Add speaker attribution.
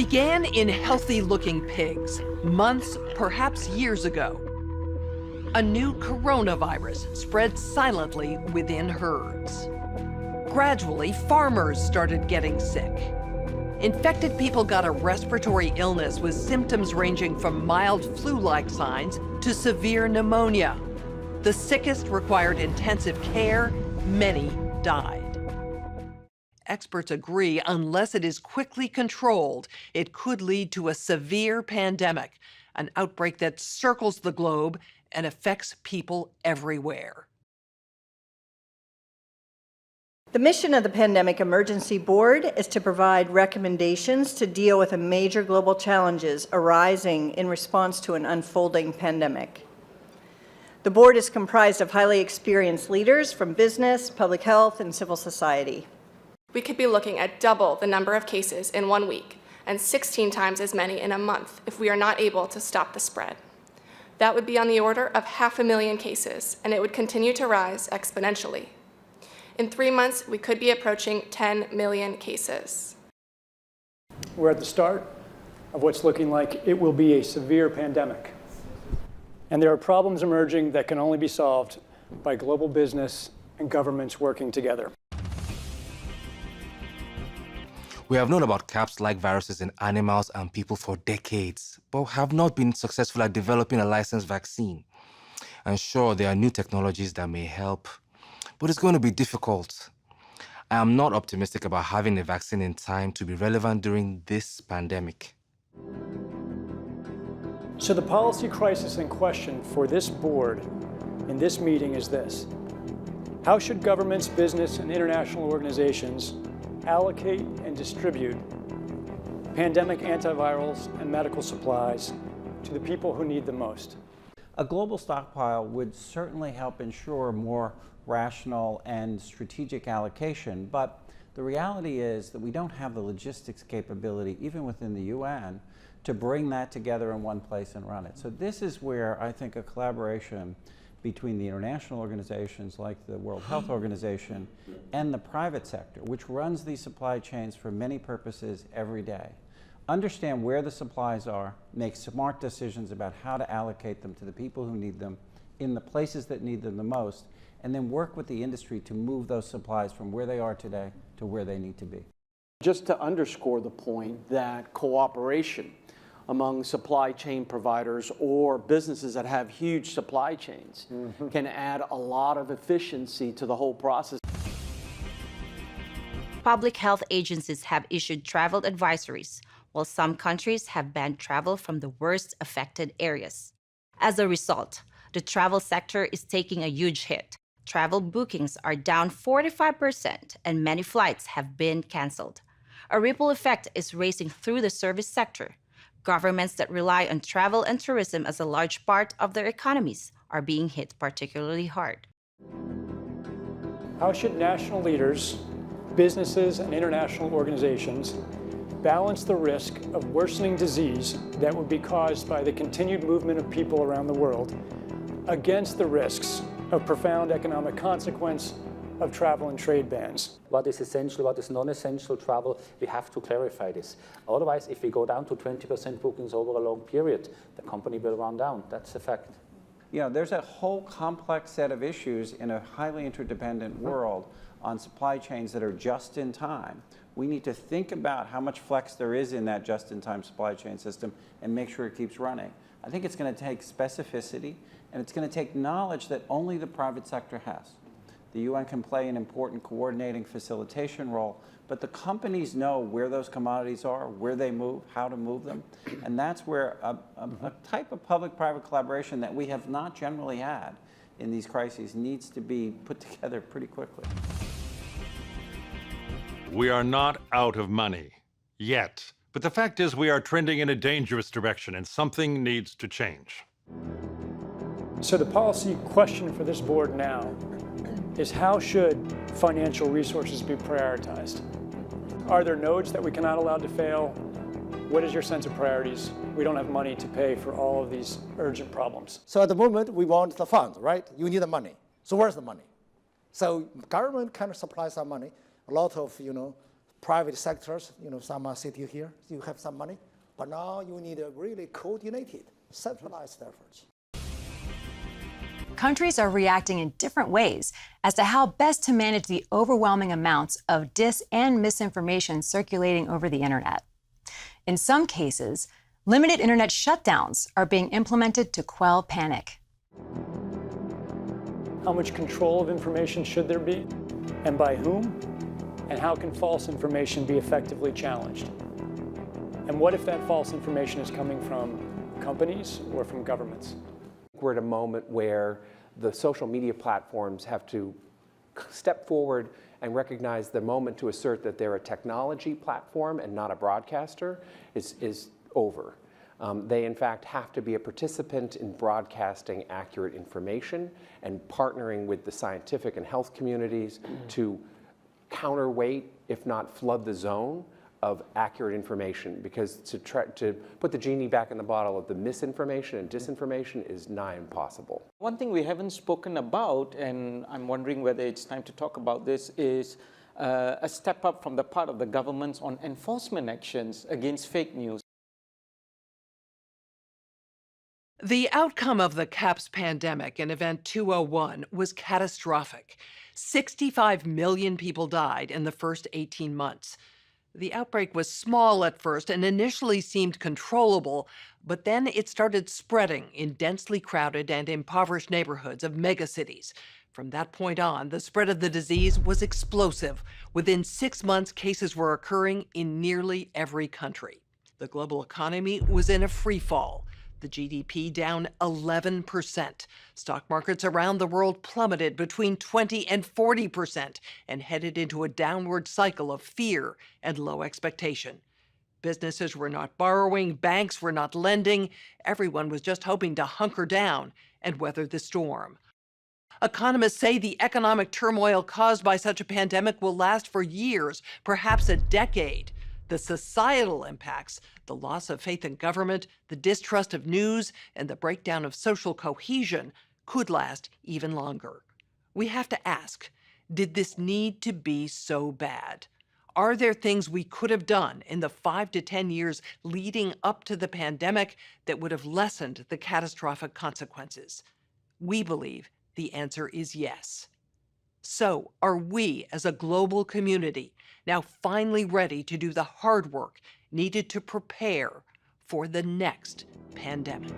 Speaker 1: began in healthy-looking pigs, months, perhaps years ago. A new coronavirus spread silently within herds. Gradually, farmers started getting sick. Infected people got a respiratory illness with symptoms ranging from mild flu-like signs to severe pneumonia. The sickest required intensive care. Many died. Experts agree, unless it is quickly controlled, it could lead to a severe pandemic, an outbreak that circles the globe and affects people everywhere.
Speaker 2: The mission of the Pandemic Emergency Board is to provide recommendations to deal with the major global challenges arising in response to an unfolding pandemic. The board is comprised of highly experienced leaders from business, public health, and civil society.
Speaker 3: We could be looking at double the number of cases in 1 week and 16 times as many in a month if we are not able to stop the spread. That would be on the order of 500,000 cases, and it would continue to rise exponentially. In 3 months, we could be approaching 10 million cases.
Speaker 4: We're at the start of what's looking like it will be a severe pandemic. And there are problems emerging that can only be solved by global business and governments working together.
Speaker 5: We have known about CAPS-like viruses in animals and people for decades, but have not been successful at developing a licensed vaccine. And sure, there are new technologies that may help, but it's going to be difficult. I am not optimistic about having a vaccine in time to be relevant during this pandemic.
Speaker 4: So the policy crisis in question for this board in this meeting is this: how should governments, business, and international organizations allocate and distribute pandemic antivirals and medical supplies to the people who need them most?
Speaker 6: A global stockpile would certainly help ensure more rational and strategic allocation, but the reality is that we don't have the logistics capability, even within the UN, to bring that together in one place and run it. So this is where I think a collaboration between the international organizations like the World Health Organization and the private sector, which runs these supply chains for many purposes every day, understand where the supplies are, make smart decisions about how to allocate them to the people who need them in the places that need them the most, and then work with the industry to move those supplies from where they are today to where they need to be.
Speaker 7: Just to underscore the point that cooperation among supply chain providers or businesses that have huge supply chains can add a lot of efficiency to the whole process.
Speaker 8: Public health agencies have issued travel advisories, while some countries have banned travel from the worst affected areas. As a result, the travel sector is taking a huge hit. Travel bookings are down 45%, and many flights have been canceled. A ripple effect is racing through the service sector. Governments that rely on travel and tourism as a large part of their economies are being hit particularly hard.
Speaker 4: How should national leaders, businesses, and international organizations balance the risk of worsening disease that would be caused by the continued movement of people around the world against the risks of profound economic consequence of travel and trade bans?
Speaker 9: What is essential, what is non-essential travel, we have to clarify this. Otherwise, if we go down to 20% bookings over a long period, the company will run down. That's a fact.
Speaker 6: You know, there's a whole complex set of issues in a highly interdependent world on supply chains that are just in time. We need to think about how much flex there is in that just-in-time supply chain system and make sure it keeps running. I think it's going to take specificity, and it's going to take knowledge that only the private sector has. The UN can play an important coordinating facilitation role, but the companies know where those commodities are, where they move, how to move them, and that's where a type of public-private collaboration that we have not generally had in these crises needs to be put together pretty quickly.
Speaker 10: We are not out of money, yet. But the fact is we are trending in a dangerous direction and something needs to change.
Speaker 4: So the policy question for this board now is how should financial resources be prioritized? Are there nodes that we cannot allow to fail? What is your sense of priorities? We don't have money to pay for all of these urgent problems.
Speaker 11: So at the moment, we want the funds, right? You need the money. So where's the money? So government kind of supplies some money. A lot of, private sectors, some are sitting here, you have some money, but now you need a really coordinated, centralized efforts.
Speaker 12: Countries are reacting in different ways as to how best to manage the overwhelming amounts of dis and misinformation circulating over the internet. In some cases, limited internet shutdowns are being implemented to quell panic.
Speaker 4: How much control of information should there be, and by whom? And how can false information be effectively challenged? And what if that false information is coming from companies or from governments?
Speaker 13: We're at a moment where the social media platforms have to step forward and recognize the moment to assert that they're a technology platform and not a broadcaster is over. They, in fact, have to be a participant in broadcasting accurate information and partnering with the scientific and health communities to counterweight, if not flood the zone, of accurate information, because to put the genie back in the bottle of the misinformation and disinformation is nigh impossible.
Speaker 14: One thing we haven't spoken about, and I'm wondering whether it's time to talk about this, is a step up from the part of the governments on enforcement actions against fake news.
Speaker 1: The outcome of the CAPS pandemic in Event 201 was catastrophic. 65 million people died in the first 18 months. The outbreak was small at first and initially seemed controllable, but then it started spreading in densely crowded and impoverished neighborhoods of megacities. From that point on, the spread of the disease was explosive. Within 6 months, cases were occurring in nearly every country. The global economy was in a free fall. The GDP down 11%. Stock markets around the world plummeted between 20 and 40% and headed into a downward cycle of fear and low expectation. Businesses were not borrowing, banks were not lending. Everyone was just hoping to hunker down and weather the storm. Economists say the economic turmoil caused by such a pandemic will last for years, perhaps a decade. The societal impacts, the loss of faith in government, the distrust of news, and the breakdown of social cohesion could last even longer. We have to ask, did this need to be so bad? Are there things we could have done in the 5 to 10 years leading up to the pandemic that would have lessened the catastrophic consequences? We believe the answer is yes. So, are we as a global community now finally ready to do the hard work needed to prepare for the next pandemic?